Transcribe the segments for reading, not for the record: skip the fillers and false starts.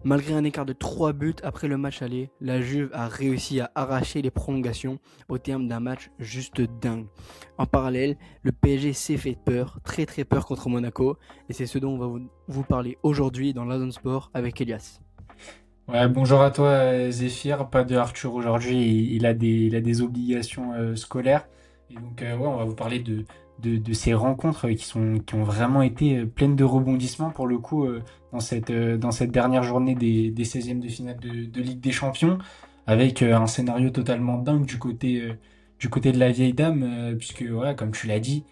Malgré un écart de 3 buts après le match aller, la Juve a réussi à arracher les prolongations au terme d'un match juste dingue. En parallèle, le PSG s'est fait peur, très très peur contre Monaco, et c'est ce dont on va vous parler aujourd'hui dans la Zone Sport avec Elias. Ouais, bonjour à toi, Zéphyr. Pas de Arthur aujourd'hui. Il a des obligations scolaires. Et donc, ouais, on va vous parler de ces rencontres qui ont vraiment été pleines de rebondissements pour le coup dans cette dernière journée des 16e de finale de Ligue des Champions, avec un scénario totalement dingue du côté de la vieille dame, puisque, voilà, comme tu l'as dit,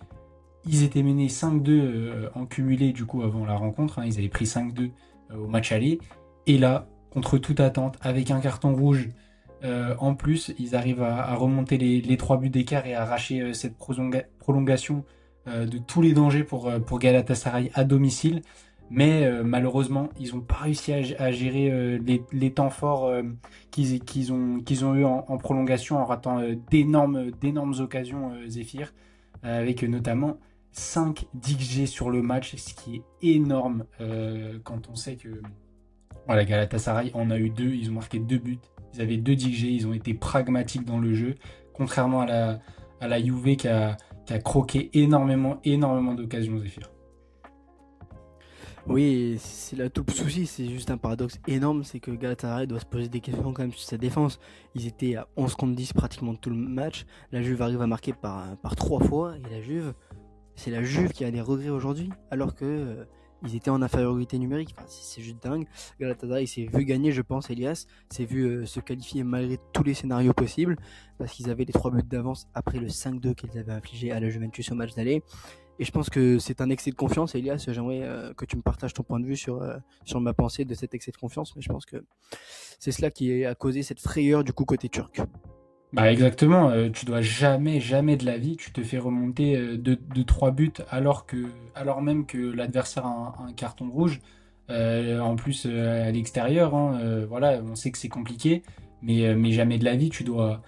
ils étaient menés 5-2 en cumulé du coup avant la rencontre, hein. Ils avaient pris 5-2 au match aller. Et là, contre toute attente, avec un carton rouge en plus, ils arrivent à remonter les 3 buts d'écart et à arracher cette prolongation de tous les dangers pour Galatasaray à domicile. Mais malheureusement, ils n'ont pas réussi à gérer les temps forts qu'ils ont eu en prolongation en ratant d'énormes occasions, Zéphyr, avec notamment 5 DXG sur le match, ce qui est énorme quand on sait que voilà, Galatasaray en a eu deux, ils ont marqué 2 buts, ils avaient 2 DXG, ils ont été pragmatiques dans le jeu, contrairement à la Juve qui a croqué énormément d'occasions, Zéphyr. Oui, c'est là tout le souci, c'est juste un paradoxe énorme, c'est que Galatasaray doit se poser des questions quand même sur sa défense. Ils étaient à 11 contre 10 pratiquement tout le match, la Juve arrive à marquer par 3 fois, et c'est la Juve qui a des regrets aujourd'hui, alors que ils étaient en infériorité numérique. Enfin, c'est juste dingue. Galatasaray s'est vu gagner, je pense, Elias, s'est vu se qualifier malgré tous les scénarios possibles, parce qu'ils avaient les 3 buts d'avance après le 5-2 qu'ils avaient infligé à la Juventus au match d'aller. Et je pense que c'est un excès de confiance. Elias, j'aimerais que tu me partages ton point de vue sur ma pensée de cet excès de confiance, mais je pense que c'est cela qui a causé cette frayeur du coup côté turc. Bah exactement, tu dois jamais de la vie, tu te fais remonter de 3 buts alors même que l'adversaire a un carton rouge. En plus à l'extérieur, hein, voilà, on sait que c'est compliqué, mais jamais de la vie, tu dois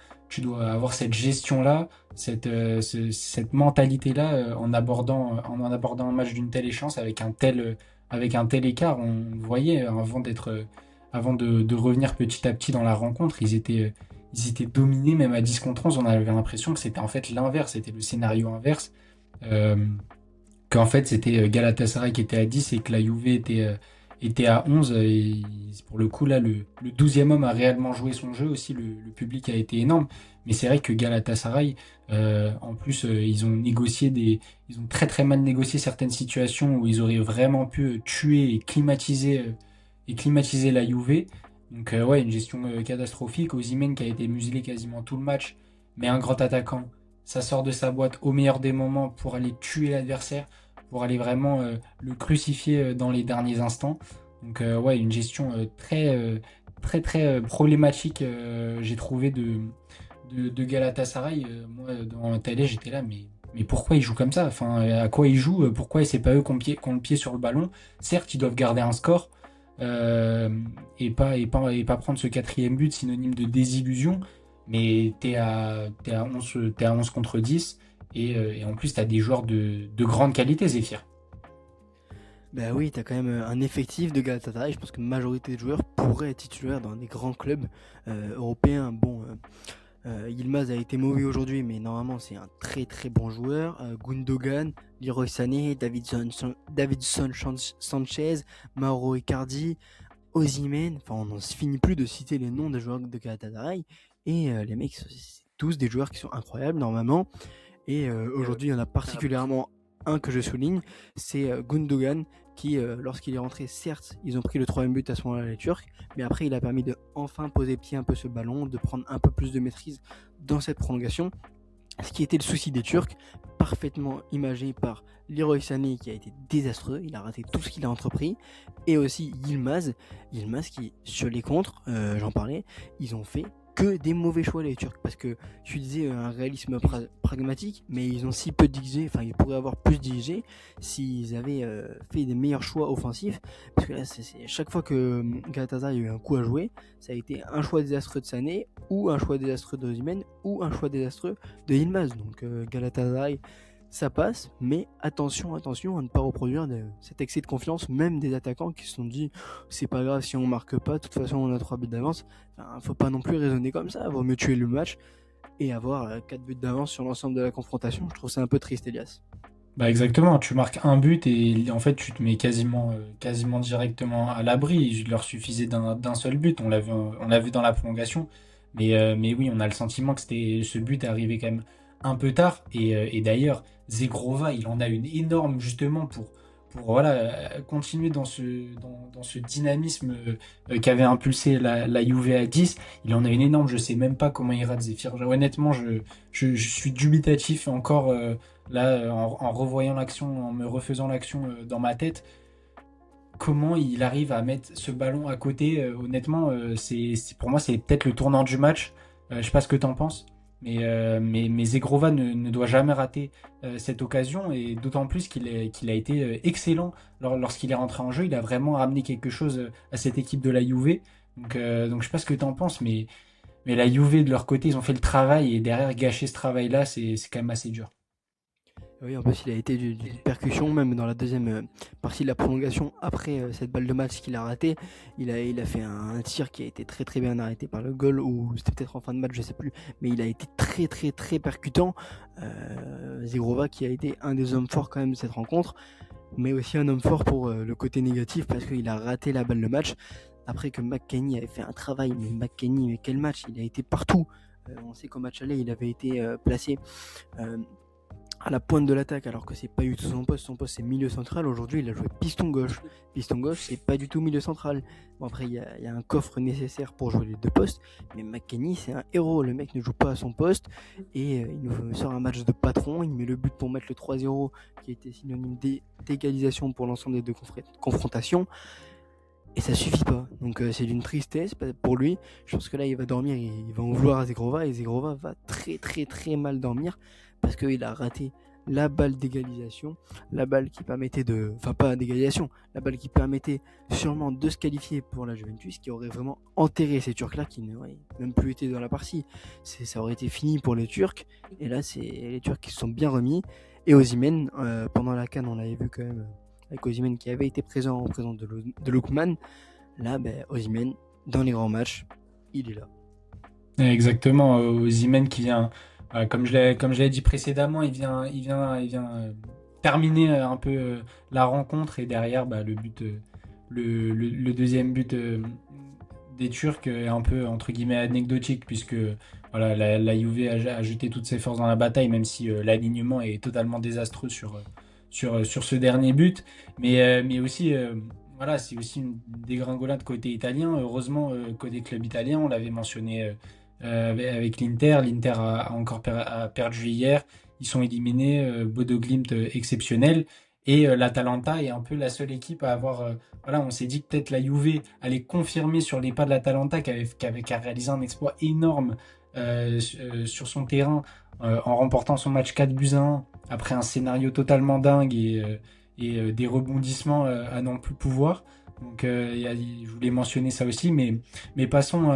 avoir cette gestion-là, cette mentalité-là en abordant un match d'une telle échéance avec un tel écart. On voyait avant de revenir petit à petit dans la rencontre, ils étaient dominés même à 10 contre 11. On avait l'impression que c'était en fait l'inverse, c'était le scénario inverse. Euh, Qu'en fait c'était Galatasaray qui était à 10 et que la Juve était à 11. Et pour le coup, là, le 12e homme a réellement joué son jeu aussi. Le public a été énorme. Mais c'est vrai que Galatasaray, en plus, ils ont très très mal négocié certaines situations où ils auraient vraiment pu tuer et climatiser la Juve. Donc ouais, une gestion catastrophique. Osimhen qui a été muselé quasiment tout le match, mais un grand attaquant, ça sort de sa boîte au meilleur des moments pour aller tuer l'adversaire, pour aller vraiment le crucifier dans les derniers instants. Donc ouais, une gestion très problématique, j'ai trouvé de Galatasaray. Moi, dans la télé, j'étais là, mais pourquoi ils jouent comme ça? Enfin, à quoi ils jouent? Pourquoi c'est pas eux qui ont le pied sur le ballon? Certes, ils doivent garder un score, euh, et pas prendre ce quatrième but synonyme de désillusion, mais t'es à 11 contre 10, et en plus, t'as des joueurs de grande qualité, Zéphyr. Ben oui, t'as quand même un effectif de Galatasaray. Je pense que la majorité des joueurs pourraient être titulaires dans des grands clubs européens. Bon, Yilmaz a été mauvais aujourd'hui, mais normalement c'est un très très bon joueur. Gundogan, Leroy Sané, Sanchez, Mauro Icardi, Osimhen. Enfin, on n'en finit plus de citer les noms des joueurs de Galatasaray. Et les mecs, c'est tous des joueurs qui sont incroyables normalement. Et aujourd'hui, il y en a particulièrement un que je souligne, c'est Gundogan qui, lorsqu'il est rentré, certes, ils ont pris le troisième but à ce moment-là, les Turcs, mais après, il a permis de enfin poser pied un peu sur le ballon, de prendre un peu plus de maîtrise dans cette prolongation. Ce qui était le souci des Turcs, parfaitement imagé par Leroy Sané qui a été désastreux, il a raté tout ce qu'il a entrepris, et aussi Yilmaz qui sur les contres, j'en parlais, ils ont fait que des mauvais choix les Turcs, parce que tu disais un réalisme pragmatique, mais ils ont si peu d'XG, enfin ils pourraient avoir plus d'XG s'ils avaient fait des meilleurs choix offensifs, parce que là chaque fois que Galatasaray a eu un coup à jouer, ça a été un choix désastreux de Sané, ou un choix désastreux d'Osimhen, ou un choix désastreux de Yilmaz. Donc Galatasaray, ça passe, mais attention à ne pas reproduire cet excès de confiance, même des attaquants qui se sont dit c'est pas grave si on marque pas, de toute façon on a 3 buts d'avance. Enfin, faut pas non plus raisonner comme ça, vaut mieux tuer le match et avoir 4 buts d'avance sur l'ensemble de la confrontation. Je trouve ça un peu triste, Elias. Bah exactement, tu marques un but et en fait tu te mets quasiment directement à l'abri. Il leur suffisait d'un seul but, on l'a vu dans la prolongation. Mais oui, on a le sentiment que ce but est arrivé quand même un peu tard. Et d'ailleurs, Zegrova, il en a une énorme justement pour voilà, continuer dans ce dynamisme qu'avait impulsé la Juve à 10. Il en a une énorme, je sais même pas comment il rate Zephyr. Honnêtement, je suis dubitatif encore. Là, en revoyant l'action, en me refaisant l'action dans ma tête, comment il arrive à mettre ce ballon à côté, honnêtement, pour moi, c'est peut-être le tournant du match. Je sais pas ce que tu en penses, mais Zegrova ne doit jamais rater cette occasion, et d'autant plus qu'il a été excellent lorsqu'il est rentré en jeu. Il a vraiment ramené quelque chose à cette équipe de la Juve. Donc je sais pas ce que tu en penses, mais la Juve, de leur côté, ils ont fait le travail, et derrière, gâcher ce travail-là, c'est quand même assez dur. Oui, en plus, il a été d'une percussion, même dans la deuxième partie de la prolongation, après cette balle de match qu'il a ratée. Il a fait un tir qui a été très très bien arrêté par le goal, ou c'était peut-être en fin de match, je sais plus. Mais il a été très très très percutant. Zegrova qui a été un des hommes forts quand même de cette rencontre, mais aussi un homme fort pour le côté négatif, parce qu'il a raté la balle de match. Après que McKennie avait fait un travail, mais McKennie, mais quel match, il a été partout. On sait qu'au match aller, il avait été placé à la pointe de l'attaque, alors que c'est pas du tout son poste c'est milieu central. Aujourd'hui il a joué piston gauche. Piston gauche c'est pas du tout milieu central. Bon, après il y a un coffre nécessaire pour jouer les deux postes, mais McKennie c'est un héros, le mec ne joue pas à son poste, et il nous sort un match de patron, il met le but pour mettre le 3-0 qui a été synonyme d'égalisation pour l'ensemble des deux confrontations, et ça suffit pas. Donc c'est d'une tristesse pour lui. Je pense que là il va dormir, il va en vouloir à Zegrova, et Zegrova va très très très mal dormir parce qu'il a raté la balle d'égalisation, la balle qui permettait de, enfin pas d'égalisation, la balle qui permettait sûrement de se qualifier pour la Juventus, qui aurait vraiment enterré ces Turcs-là qui n'auraient même plus été dans la partie. Ça aurait été fini pour les Turcs, et là c'est les Turcs qui se sont bien remis. Et Osimhen, pendant la CAN, on l'avait vu quand même, avec Osimhen qui avait été présent en présence de Lookman. Là, Osimhen, dans les grands matchs, il est là. Exactement, Osimhen qui vient, comme je l'ai dit précédemment, il vient terminer un peu la rencontre, et derrière, bah, le but, le deuxième but des Turcs est un peu entre guillemets anecdotique, puisque voilà, la Juve a jeté toutes ses forces dans la bataille, même si l'alignement est totalement désastreux sur ce dernier but, mais aussi voilà, c'est aussi une dégringolade côté italien. Heureusement, côté club italien, on l'avait mentionné avec l'Inter. L'Inter a perdu hier. Ils sont éliminés. Bodo Glimt exceptionnel. Et l'Atalanta est un peu la seule équipe à avoir. Voilà, on s'est dit que peut-être la Juve allait confirmer sur les pas de l'Atalanta, qui a réalisé un exploit énorme sur son terrain, en remportant son match 4-1 après un scénario totalement dingue, et des rebondissements à n'en plus pouvoir. Donc, je voulais mentionner ça aussi, mais passons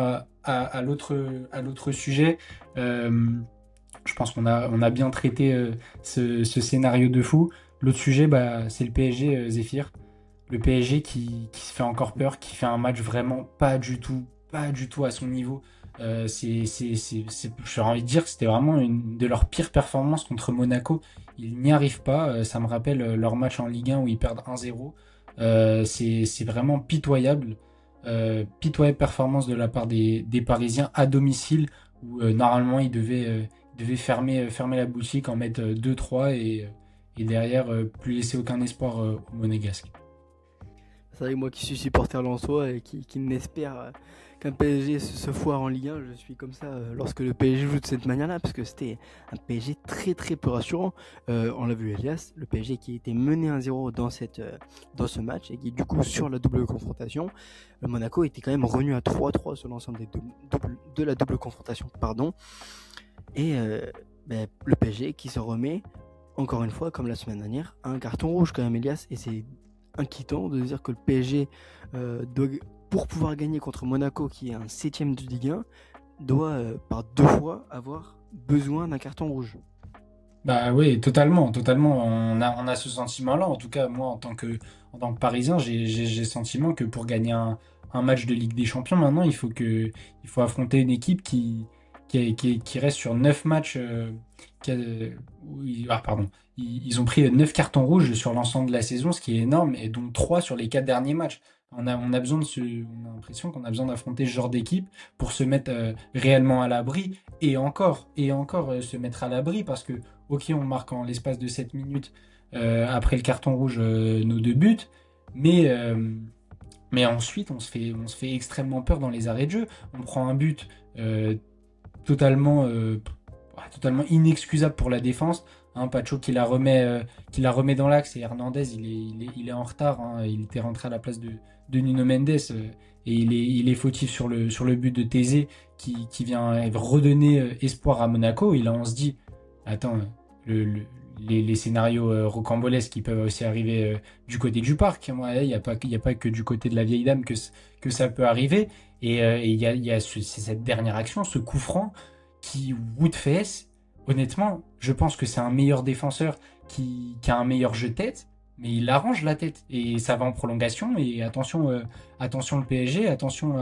à l'autre sujet. Je pense qu'on a bien traité ce scénario de fou. L'autre sujet, bah, c'est le PSG, Zéphyr. Le PSG qui se fait encore peur, qui fait un match vraiment pas du tout à son niveau. J'aurais envie de dire que c'était vraiment une de leurs pires performances contre Monaco. Ils n'y arrivent pas. Ça me rappelle leur match en Ligue 1 où ils perdent 1-0. C'est vraiment pitoyable. Pitoyable performance de la part des Parisiens à domicile, où normalement ils devaient fermer la boutique, en mettre 2-3, et derrière plus laisser aucun espoir aux Monégasques. C'est vrai que moi qui suis supporter lensois et qui n'espère qu'un PSG se foire en Ligue 1, je suis comme ça lorsque le PSG joue de cette manière-là, parce que c'était un PSG très très peu rassurant. On l'a vu, Elias, le PSG qui était mené 1-0 dans ce match, et qui du coup sur la double confrontation, le Monaco était quand même revenu à 3-3 sur l'ensemble de la double confrontation, pardon. Et le PSG qui se remet encore une fois, comme la semaine dernière, un carton rouge quand même, Elias, et c'est inquiétant de dire que le PSG, pour pouvoir gagner contre Monaco, qui est un 7ème de Ligue 1, doit par 2 fois avoir besoin d'un carton rouge. Bah oui, totalement, totalement. On a ce sentiment-là. En tout cas, moi, en tant que Parisien, j'ai le sentiment que pour gagner un match de Ligue des Champions, maintenant, il faut affronter une équipe qui reste sur 9 matchs. Pardon. Ils ont pris 9 cartons rouges sur l'ensemble de la saison, ce qui est énorme, et donc 3 sur les 4 derniers matchs. On a besoin on a l'impression qu'on a besoin d'affronter ce genre d'équipe pour se mettre réellement à l'abri et encore se mettre à l'abri parce que ok, on marque en l'espace de 7 minutes après le carton rouge nos 2 buts, mais, euh, mais ensuite on se fait extrêmement peur dans les arrêts de jeu. On prend un but totalement, totalement inexcusable pour la défense. Hein, Pacho qui la remet dans l'axe et Hernandez il est en retard. Hein, il était rentré à la place de Nuno Mendes et il est fautif sur le but de Thésée qui vient redonner espoir à Monaco. Et là on se dit, attends, les scénarios rocambolesques qui peuvent aussi arriver du côté du parc. Moi, il y a pas que du côté de la vieille dame que ça peut arriver. Et il y a c'est cette dernière action, ce coup franc qui, Woodface, honnêtement, je pense que c'est un meilleur défenseur qui a un meilleur jeu de tête, mais il arrange la tête. Et ça va en prolongation. Et attention le PSG, attention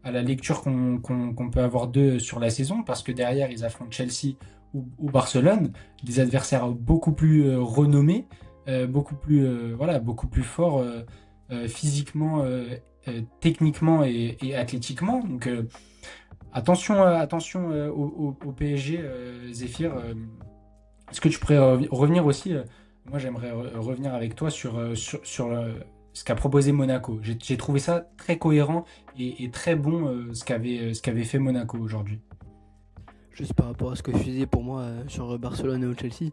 à la lecture qu'on peut avoir d'eux sur la saison, parce que derrière, ils affrontent Chelsea ou Barcelone, des adversaires beaucoup plus renommés, beaucoup plus forts physiquement, techniquement et athlétiquement. Donc attention au PSG, Zéphyr. Est-ce que tu pourrais revenir aussi moi, j'aimerais revenir avec toi sur ce qu'a proposé Monaco. J'ai trouvé ça très cohérent et très bon ce qu'avait fait Monaco aujourd'hui. Juste par rapport à ce que je disais pour moi sur Barcelone et au Chelsea.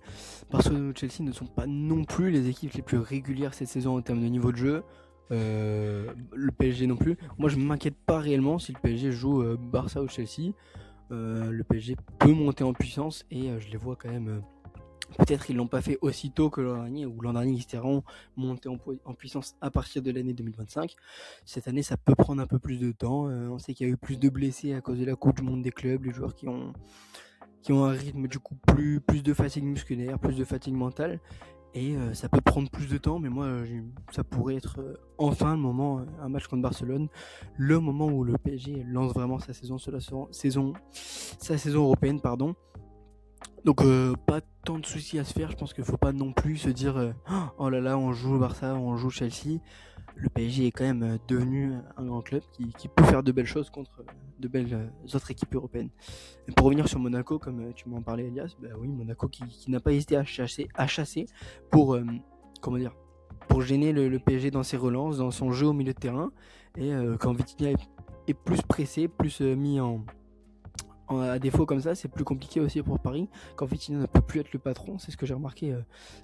Barcelone et au Chelsea ne sont pas non plus les équipes les plus régulières cette saison en termes de niveau de jeu. Le PSG non plus. Moi je ne m'inquiète pas réellement si le PSG joue Barça ou Chelsea. Le PSG peut monter en puissance et je les vois quand même. Peut-être ils l'ont pas fait aussitôt que l'an dernier, ou l'an dernier ils étaient vraiment montés en puissance à partir de l'année 2025. Cette année ça peut prendre un peu plus de temps. On sait qu'il y a eu plus de blessés à cause de la Coupe du Monde des clubs, les joueurs qui ont un rythme du coup plus de fatigue musculaire, plus de fatigue mentale. Et ça peut prendre plus de temps, mais moi ça pourrait être enfin le moment, un match contre Barcelone, le moment où le PSG lance vraiment sa saison européenne, pardon. Donc pas tant de soucis à se faire, je pense qu'il faut pas non plus se dire oh là là on joue le Barça, on joue Chelsea. Le PSG est quand même devenu un grand club qui peut faire de belles choses contre de belles autres équipes européennes. Et pour revenir sur Monaco, comme tu m'en parlais Elias, bah oui, Monaco qui n'a pas hésité à chasser pour comment dire, pour gêner le PSG dans ses relances, dans son jeu au milieu de terrain. Et quand Vitinha est plus pressé, plus mis à défaut comme ça, c'est plus compliqué aussi pour Paris. Quand Vitinha ne peut plus être le patron, c'est ce que j'ai remarqué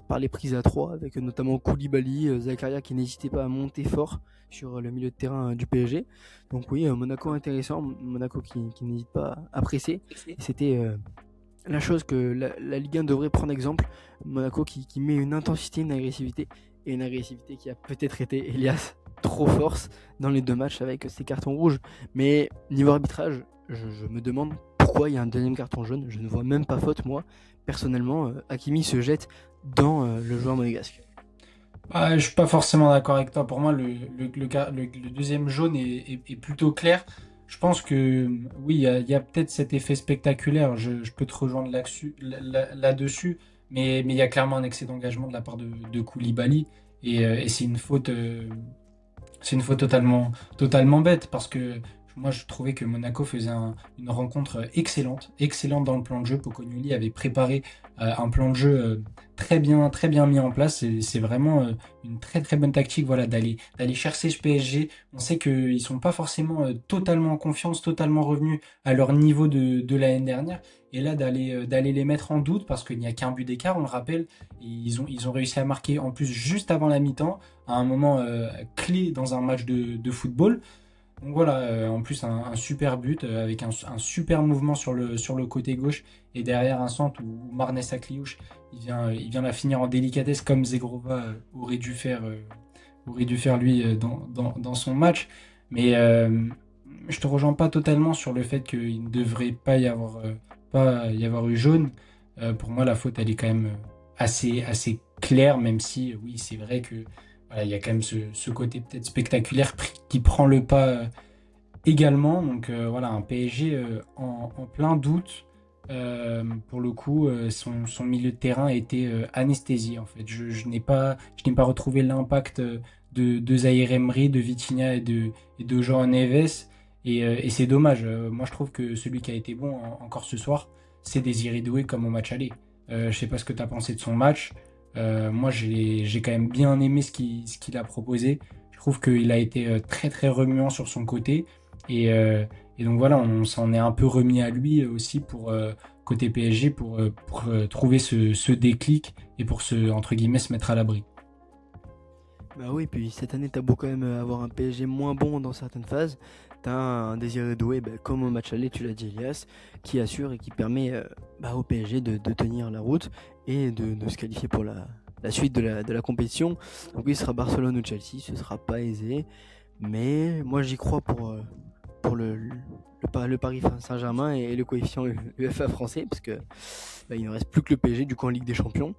par les prises à 3, avec notamment Koulibaly, Zakaria qui n'hésitait pas à monter fort sur le milieu de terrain du PSG. Donc oui, Monaco intéressant, Monaco qui n'hésite pas à presser. Et c'était la chose que la Ligue 1 devrait prendre exemple. Monaco qui met une intensité, une agressivité, et une agressivité qui a peut-être été, Elias, trop force dans les 2 matchs avec ses cartons rouges. Mais niveau arbitrage, je me demande pourquoi il y a un deuxième carton jaune. Je ne vois même pas faute, moi. Personnellement, Hakimi se jette dans le joueur monégasque. Je suis pas forcément d'accord avec toi. Pour moi, le deuxième jaune est plutôt clair. Je pense que oui, il y a peut-être cet effet spectaculaire. Je peux te rejoindre là-dessus, mais il y a clairement un excès d'engagement de la part de Koulibaly et c'est une faute totalement, totalement bête parce que moi je trouvais que Monaco faisait une rencontre excellente, excellente dans le plan de jeu. Pocognoli avait préparé un plan de jeu très bien mis en place. C'est vraiment une très très bonne tactique, voilà, d'aller chercher ce PSG. On sait qu'ils sont pas forcément totalement en confiance, totalement revenus à leur niveau de l'année dernière. Et là d'aller les mettre en doute parce qu'il n'y a qu'un but d'écart, on le rappelle. Et ils ont réussi à marquer en plus juste avant la mi-temps, à un moment clé dans un match de football. Donc voilà, en plus un super but avec un super mouvement sur le côté gauche et derrière un centre où Marnes Akliouche il vient la finir en délicatesse comme Zegrova aurait dû faire lui dans son match. Mais je te rejoins pas totalement sur le fait qu'il ne devrait pas y avoir eu jaune. Pour moi, la faute, elle est quand même assez claire, même si, oui, c'est vrai que voilà, il y a quand même ce côté peut-être spectaculaire qui prend le pas également. Donc voilà, un PSG en plein doute. Pour le coup, son milieu de terrain a été anesthésié en fait. Je n'ai pas retrouvé l'impact de Zaïre Emery, de Vitinha et de João Neves. Et c'est dommage. Moi, je trouve que celui qui a été bon encore ce soir, c'est Désiré Doué comme au match aller. Je sais pas ce que tu as pensé de son match. Moi, j'ai quand même bien aimé ce qu'il a proposé. Je trouve qu'il a été très très remuant sur son côté. Et, euh, et donc voilà, on s'en est un peu remis à lui aussi pour côté PSG pour trouver ce déclic et pour entre guillemets se mettre à l'abri. Bah oui, puis cette année, t'as beau quand même avoir un PSG moins bon dans certaines phases, t'as un Désiré Doué, bah, comme au match aller, tu l'as dit Elias, qui assure et qui permet au PSG de tenir la route et de se qualifier pour la suite de la compétition. Donc oui, ce sera Barcelone ou Chelsea, ce sera pas aisé, mais moi j'y crois pour le Paris Saint-Germain et le coefficient UEFA français, parce que il ne reste plus que le PSG du coup en Ligue des Champions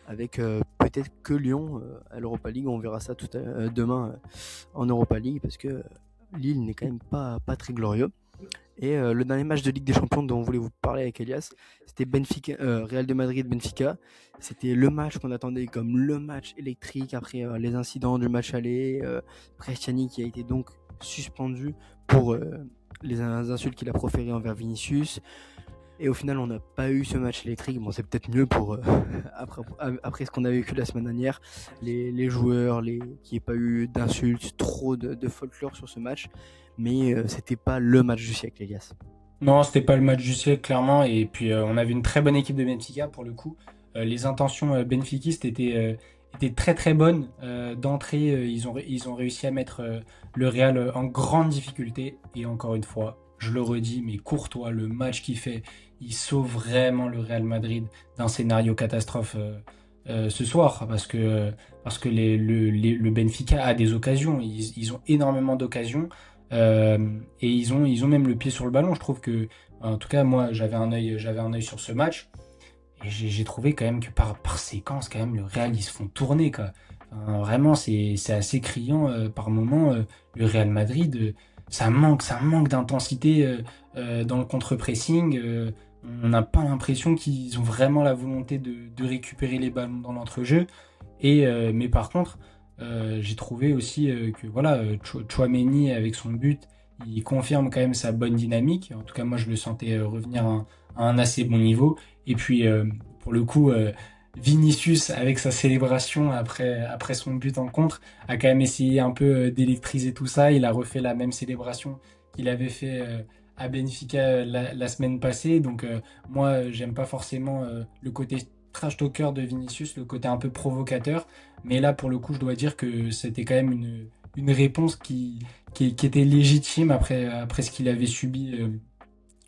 avec peut-être que Lyon à l'Europa League. On verra ça demain en Europa League parce que Lille n'est quand même pas très glorieux. Et le dernier match de Ligue des Champions dont on voulait vous parler avec Elias, c'était Benfica, Real de Madrid-Benfica. C'était le match qu'on attendait comme le match électrique après les incidents du match aller. Prestiani qui a été donc suspendu pour les insultes qu'il a proférées envers Vinicius. Et au final, on n'a pas eu ce match électrique. Bon, c'est peut-être mieux pour après ce qu'on a vécu la semaine dernière, les joueurs, qu'il n'y ait pas eu d'insultes, trop de folklore sur ce match. Mais c'était pas le match du siècle, Elias. Non, c'était pas le match du siècle, clairement. Et puis, on avait une très bonne équipe de Benfica, pour le coup. Les intentions benfiquistes étaient très très bonnes. D'entrée, ils ont réussi à mettre le Real en grande difficulté. Et encore une fois, je le redis, mais Courtois, le match qu'il fait, il sauve vraiment le Real Madrid d'un scénario catastrophe ce soir. Parce que le Benfica a des occasions. Ils ont énormément d'occasions. Et ils ont même le pied sur le ballon. Je trouve que, en tout cas, moi, j'avais un œil sur ce match. Et j'ai trouvé quand même que par séquence, quand même, le Real, ils se font tourner, quoi. Enfin, vraiment, c'est assez criant par moment. Le Real Madrid, ça manque d'intensité dans le contre-pressing. On n'a pas l'impression qu'ils ont vraiment la volonté de récupérer les ballons dans l'entrejeu. Mais par contre, j'ai trouvé aussi que voilà, Tchouaméni avec son but, il confirme quand même sa bonne dynamique. En tout cas, moi, je le sentais revenir à un assez bon niveau. Et puis, pour le coup, Vinicius, avec sa célébration après son but en contre, a quand même essayé un peu d'électriser tout ça. Il a refait la même célébration qu'il avait fait à Benfica la semaine passée. Donc, moi, j'aime pas forcément le côté trash talker de Vinicius, le côté un peu provocateur. Mais là, pour le coup, je dois dire que c'était quand même une réponse qui était légitime après ce qu'il avait subi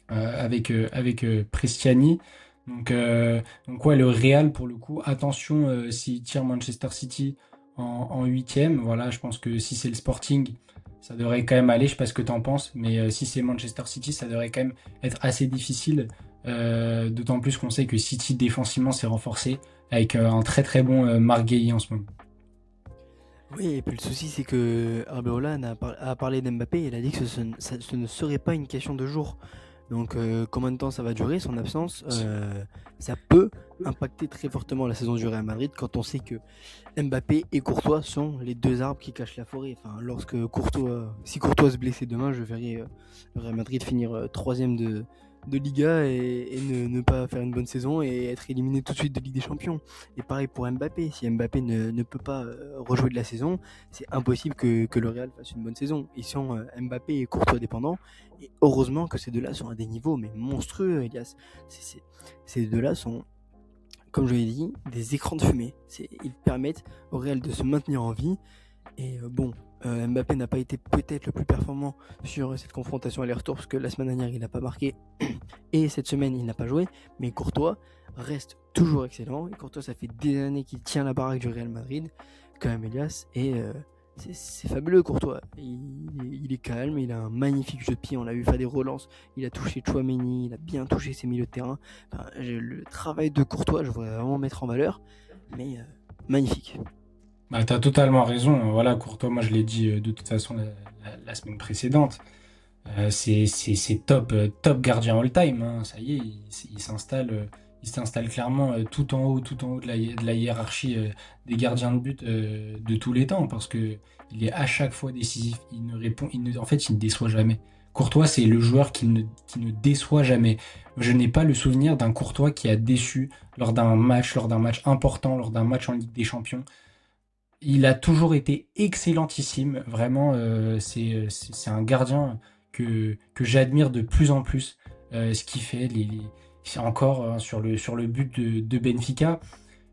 avec Prestiani. Donc ouais, le Real, pour le coup, attention s'il tire Manchester City en huitième. Voilà, je pense que si c'est le Sporting, ça devrait quand même aller. Je sais pas ce que tu en penses, mais si c'est Manchester City, ça devrait quand même être assez difficile. D'autant plus qu'on sait que City défensivement s'est renforcé avec un très très bon Marc Guéhi en ce moment. Oui, et puis le souci, c'est que Arbeloa a parlé d'Mbappé et il a dit que ce ne serait pas une question de jour. Donc, combien de temps ça va durer, son absence ça peut impacter très fortement la saison du Real Madrid quand on sait que Mbappé et Courtois sont les deux arbres qui cachent la forêt. Enfin, si Courtois se blessait demain, je verrais le Real Madrid finir troisième de Liga et ne pas faire une bonne saison et être éliminé tout de suite de Ligue des Champions. Et pareil pour Mbappé. Si Mbappé ne peut pas rejouer de la saison, c'est impossible que le Real fasse une bonne saison. Ils sont Mbappé et Courtois dépendants. Et heureusement que ces deux-là sont à des niveaux mais monstrueux, Elias. Ces deux-là sont, comme je l'ai dit, des écrans de fumée. Ils permettent au Real de se maintenir en vie. Et Mbappé n'a pas été peut-être le plus performant sur cette confrontation aller-retour parce que la semaine dernière il n'a pas marqué et cette semaine il n'a pas joué. Mais Courtois reste toujours excellent. Et Courtois, ça fait des années qu'il tient la baraque du Real Madrid, quand même, Elias. Et c'est fabuleux Courtois. Il est calme, il a un magnifique jeu de pied, on l'a vu faire des relances, il a touché Tchouaméni, il a bien touché ses milieux de terrain. Enfin, le travail de Courtois, je voudrais vraiment mettre en valeur, mais magnifique. Bah, t'as totalement raison. Voilà, Courtois, moi je l'ai dit de toute façon la semaine précédente. C'est top, top gardien all-time, hein. Ça y est, il s'installe clairement tout en haut de la hiérarchie des gardiens de but de tous les temps, parce que il est à chaque fois décisif. Il ne répond, en fait, il ne déçoit jamais. Courtois, c'est le joueur qui ne déçoit jamais. Je n'ai pas le souvenir d'un Courtois qui a déçu lors d'un match important, lors d'un match en Ligue des Champions. Il a toujours été excellentissime. Vraiment, c'est un gardien que j'admire de plus en plus. Ce qu'il fait, c'est encore hein, sur le but de Benfica.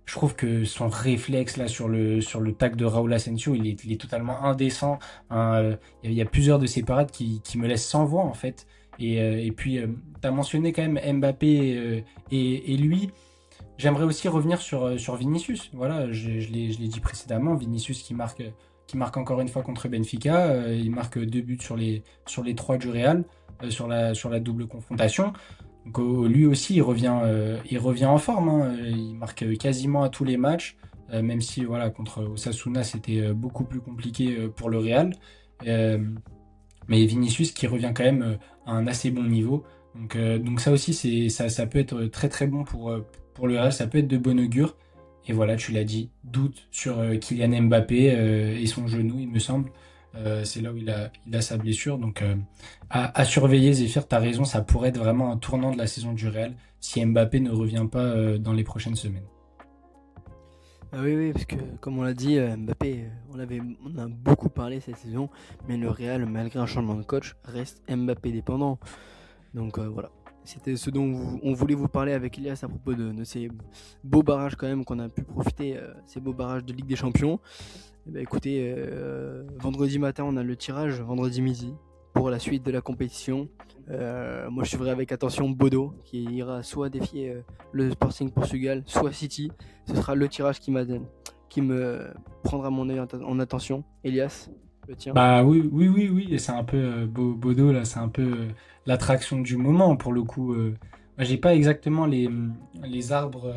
Je trouve que son réflexe là sur le tac de Raúl Asensio, il est totalement indécent. Hein, il y a plusieurs de ses parades qui me laissent sans voix en fait. Et puis, tu as mentionné quand même Mbappé et lui. J'aimerais aussi revenir sur Vinicius. Voilà, je l'ai dit précédemment. Vinicius qui marque encore une fois contre Benfica. Il marque 2 buts sur les 3 du Real, sur la double confrontation. Donc, lui aussi, il revient en forme. Hein. Il marque quasiment à tous les matchs. Même si voilà, contre Osasuna, c'était beaucoup plus compliqué pour le Real. Euh, mais Vinicius qui revient quand même à un assez bon niveau. Donc ça aussi, ça peut être très très bon pour le Real, ça peut être de bon augure. Et voilà, tu l'as dit, doute sur Kylian Mbappé et son genou, il me semble. C'est là où il a sa blessure. Donc à surveiller, Zéphyr, t'as raison, ça pourrait être vraiment un tournant de la saison du Real si Mbappé ne revient pas dans les prochaines semaines. Ah oui, oui, parce que comme on l'a dit, Mbappé, on a beaucoup parlé cette saison, mais le Real, malgré un changement de coach, reste Mbappé dépendant. Donc voilà, c'était ce dont on voulait vous parler avec Elias à propos de ces beaux barrages quand même qu'on a pu profiter, ces beaux barrages de Ligue des Champions. Eh ben, écoutez, vendredi matin on a le tirage, vendredi midi, pour la suite de la compétition. Moi je suivrai avec attention Bodo qui ira soit défier le Sporting Portugal, soit City. Ce sera le tirage qui me prendra mon œil en attention. Elias, le tien. Bah oui, oui, oui, oui, et c'est un peu Bodo là, c'est un peu l'attraction du moment pour le coup. Moi, j'ai pas exactement les arbres,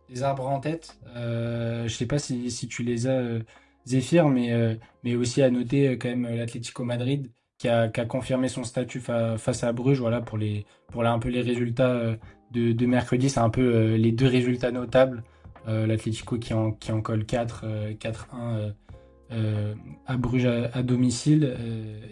les arbres en tête. Je sais pas si tu les as, Zéphyr, mais aussi à noter quand même l'Atlético Madrid qui a confirmé son statut face à Bruges, voilà un peu les résultats de mercredi, c'est un peu les deux résultats notables. L'Atlético qui en colle 4, 4-1 à Bruges à domicile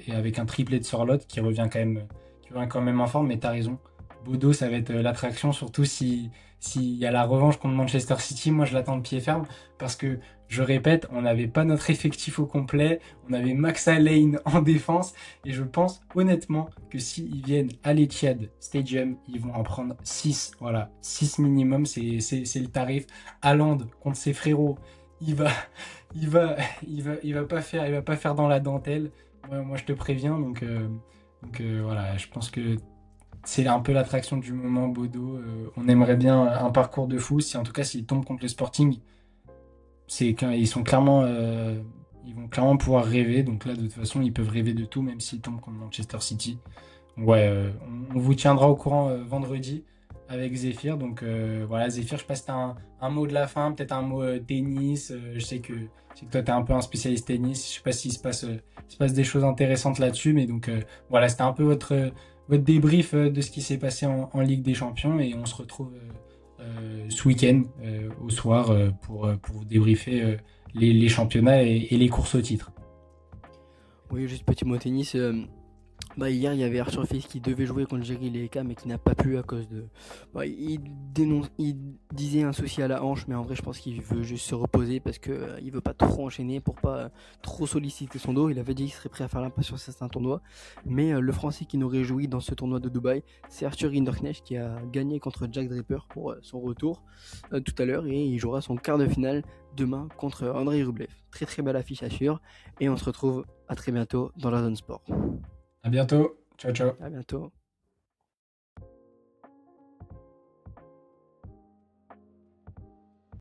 et avec un triplé de Sorloth qui revient quand même en forme, mais t'as raison. Bodo, ça va être l'attraction, surtout s'il y a la revanche contre Manchester City. Moi, je l'attends de pied ferme parce que, je répète, on n'avait pas notre effectif au complet. On avait Max Alleyne en défense et je pense honnêtement que s'ils viennent à l'Etihad Stadium, ils vont en prendre 6. Voilà, 6 minimum, c'est le tarif. Haaland contre ses frérots, il va, il va pas faire dans la dentelle. Moi, je te préviens. Voilà, je pense que c'est un peu l'attraction du moment, Bodo. On aimerait bien un parcours de fou. Si en tout cas, s'ils tombent contre le Sporting, ils sont clairement, ils vont clairement pouvoir rêver. Donc là, de toute façon, ils peuvent rêver de tout, même s'ils tombent contre Manchester City. Ouais, on vous tiendra au courant vendredi avec Zéphyr. Donc voilà, Zéphyr, je passe un mot de la fin, peut-être un mot tennis. Je sais que toi, tu es un peu un spécialiste tennis. Je sais pas s'il se passe des choses intéressantes là-dessus. Mais donc voilà, c'était un peu votre débrief de ce qui s'est passé en Ligue des Champions. Et on se retrouve ce week-end au soir pour vous débriefer les championnats et les courses au titre. Oui, juste petit mot tennis. Bah, hier, il y avait Arthur Fils qui devait jouer contre Jerry Leka, mais qui n'a pas pu à cause de. Bah, il disait un souci à la hanche, mais en vrai, je pense qu'il veut juste se reposer parce que il veut pas trop enchaîner pour pas trop solliciter son dos. Il avait dit qu'il serait prêt à faire l'impasse sur certains tournois, mais le Français qui nous réjouit dans ce tournoi de Dubaï, c'est Arthur Rinderknecht qui a gagné contre Jack Draper pour son retour tout à l'heure et il jouera son quart de finale demain contre Andrei Rublev. Très très belle affiche à suivre et on se retrouve à très bientôt dans la zone sport. À bientôt. Ciao, ciao. À bientôt.